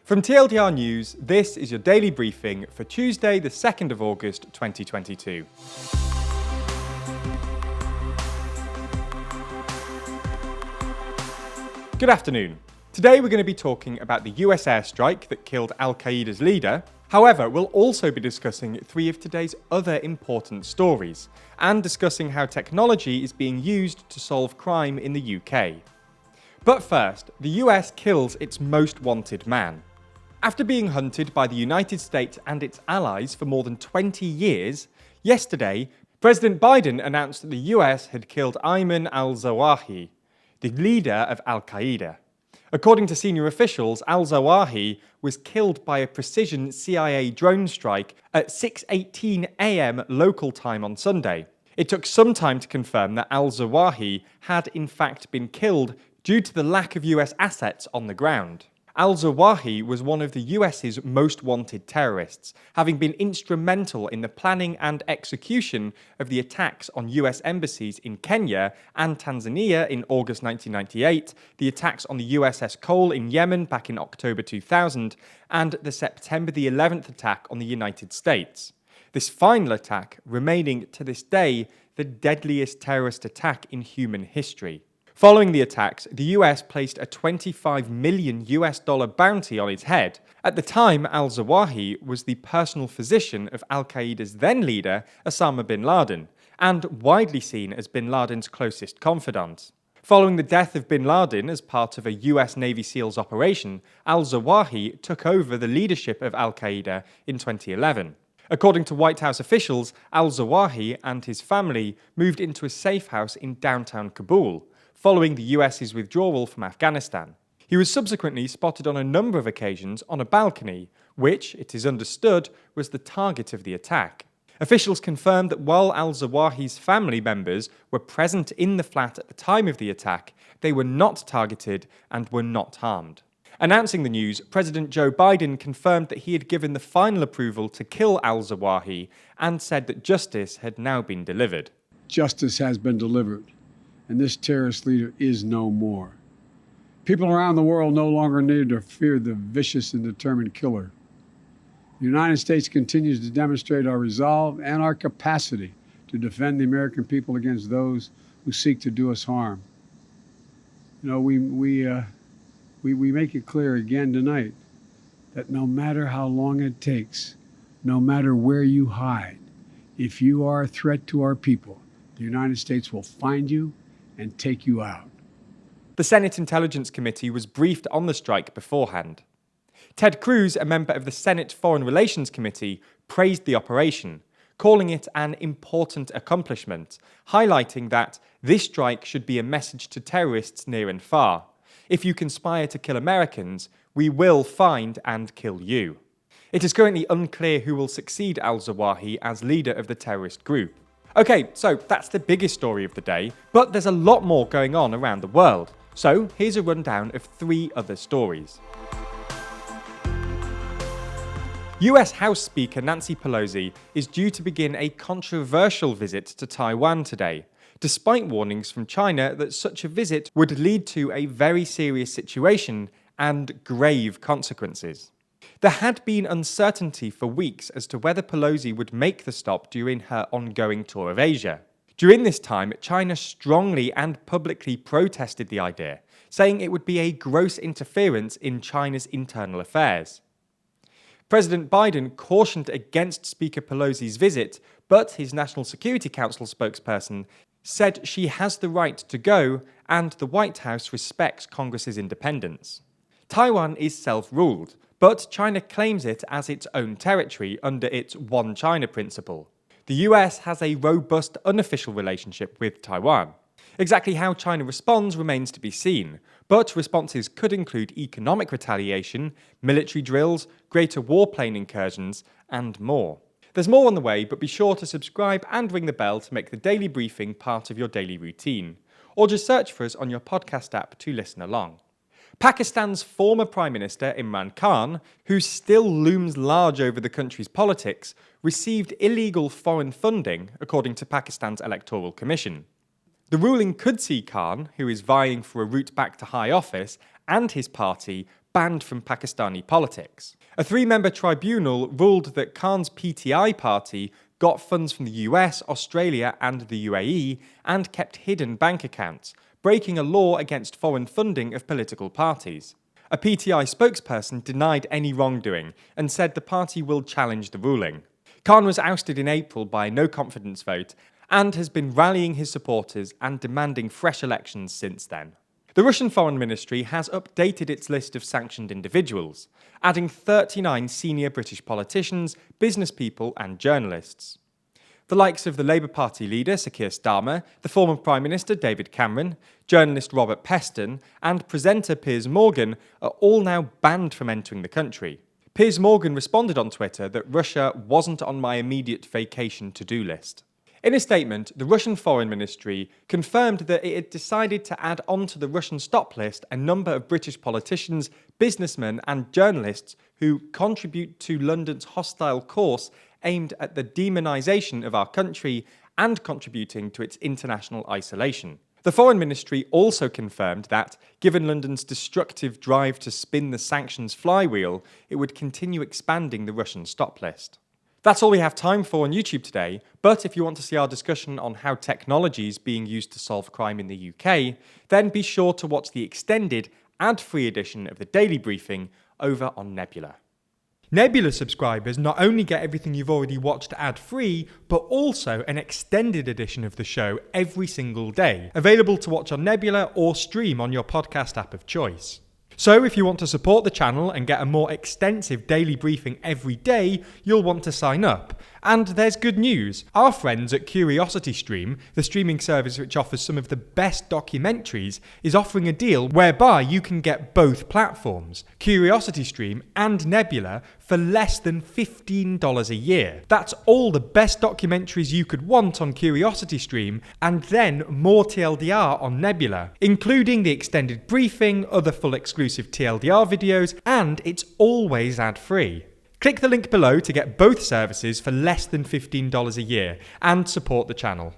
From TLDR News, this is your daily briefing for Tuesday, the 2nd of August, 2022. Good afternoon. Today we're going to be talking about the US airstrike that killed Al-Qaeda's leader. However, we'll also be discussing three of today's other important stories and discussing how technology is being used to solve crime in the UK. But first, the US kills its most wanted man. After being hunted by the United States and its allies for more than 20 years, yesterday, President Biden announced that the US had killed Ayman al-Zawahiri, the leader of Al-Qaeda. According to senior officials, al-Zawahiri was killed by a precision CIA drone strike at 6:18 a.m. local time on Sunday. It took some time to confirm that al-Zawahiri had in fact been killed due to the lack of US assets on the ground. Al-Zawahiri was one of the US's most wanted terrorists, having been instrumental in the planning and execution of the attacks on US embassies in Kenya and Tanzania in August 1998, the attacks on the USS Cole in Yemen back in October 2000, and the September the 11th attack on the United States. This final attack remaining to this day the deadliest terrorist attack in human history. Following the attacks, the US placed a $25 million bounty on his head. At the time, al-Zawahiri was the personal physician of Al-Qaeda's then leader, Osama bin Laden, and widely seen as bin Laden's closest confidant. Following the death of bin Laden as part of a US Navy SEALs operation, al-Zawahiri took over the leadership of Al-Qaeda in 2011. According to White House officials, al-Zawahiri and his family moved into a safe house in downtown Kabul, following the US's withdrawal from Afghanistan. He was subsequently spotted on a number of occasions on a balcony, which, it is understood, was the target of the attack. Officials confirmed that while al-Zawahiri's family members were present in the flat at the time of the attack, they were not targeted and were not harmed. Announcing the news, President Joe Biden confirmed that he had given the final approval to kill al-Zawahiri and said that justice had now been delivered. Justice has been delivered, and this terrorist leader is no more. People around the world no longer need to fear the vicious and determined killer. The United States continues to demonstrate our resolve and our capacity to defend the American people against those who seek to do us harm. You know, we make it clear again tonight that no matter how long it takes, no matter where you hide, if you are a threat to our people, the United States will find you and take you out. The Senate Intelligence Committee was briefed on the strike beforehand. Ted Cruz, a member of the Senate Foreign Relations Committee, praised the operation, calling it an important accomplishment, highlighting that this strike should be a message to terrorists near and far. If you conspire to kill Americans, we will find and kill you. It is currently unclear who will succeed al-Zawahiri as leader of the terrorist group. Okay, so that's the biggest story of the day, but there's a lot more going on around the world. So here's a rundown of three other stories. US House Speaker Nancy Pelosi is due to begin a controversial visit to Taiwan today, despite warnings from China that such a visit would lead to a very serious situation and grave consequences. There had been uncertainty for weeks as to whether Pelosi would make the stop during her ongoing tour of Asia. During this time, China strongly and publicly protested the idea, saying it would be a gross interference in China's internal affairs. President Biden cautioned against Speaker Pelosi's visit, but his National Security Council spokesperson said she has the right to go and the White House respects Congress's independence. Taiwan is self-ruled, but China claims it as its own territory under its One China principle. The US has a robust unofficial relationship with Taiwan. Exactly how China responds remains to be seen, but responses could include economic retaliation, military drills, greater warplane incursions, and more. There's more on the way, but be sure to subscribe and ring the bell to make the daily briefing part of your daily routine. Or just search for us on your podcast app to listen along. Pakistan's former Prime Minister Imran Khan, who still looms large over the country's politics, received illegal foreign funding, according to Pakistan's Electoral Commission. The ruling could see Khan, who is vying for a route back to high office, and his party banned from Pakistani politics. A 3-member tribunal ruled that Khan's PTI party got funds from the US, Australia, and the UAE and kept hidden bank accounts, breaking a law against foreign funding of political parties. A PTI spokesperson denied any wrongdoing and said the party will challenge the ruling. Khan was ousted in April by a no-confidence vote and has been rallying his supporters and demanding fresh elections since then. The Russian Foreign Ministry has updated its list of sanctioned individuals, adding 39 senior British politicians, business people and journalists. The likes of the Labour Party leader Sir Keir Starmer, the former Prime Minister David Cameron, journalist Robert Peston, and presenter Piers Morgan are all now banned from entering the country. Piers Morgan responded on Twitter that Russia wasn't on my immediate vacation to-do list. In a statement, the Russian Foreign Ministry confirmed that it had decided to add onto the Russian stop list a number of British politicians, businessmen and journalists who contribute to London's hostile course aimed at the demonisation of our country and contributing to its international isolation. The Foreign Ministry also confirmed that, given London's destructive drive to spin the sanctions flywheel, it would continue expanding the Russian stop list. That's all we have time for on YouTube today, but if you want to see our discussion on how technology is being used to solve crime in the UK, then be sure to watch the extended, ad-free edition of the Daily Briefing over on Nebula. Nebula subscribers not only get everything you've already watched ad-free, but also an extended edition of the show every single day, available to watch on Nebula or stream on your podcast app of choice. So if you want to support the channel and get a more extensive daily briefing every day, you'll want to sign up. And there's good news. Our friends at CuriosityStream, the streaming service which offers some of the best documentaries, is offering a deal whereby you can get both platforms, CuriosityStream and Nebula, for less than $15 a year. That's all the best documentaries you could want on CuriosityStream, and then more TLDR on Nebula, including the extended briefing, other full exclusive TLDR videos, and it's always ad-free. Click the link below to get both services for less than $15 a year and support the channel.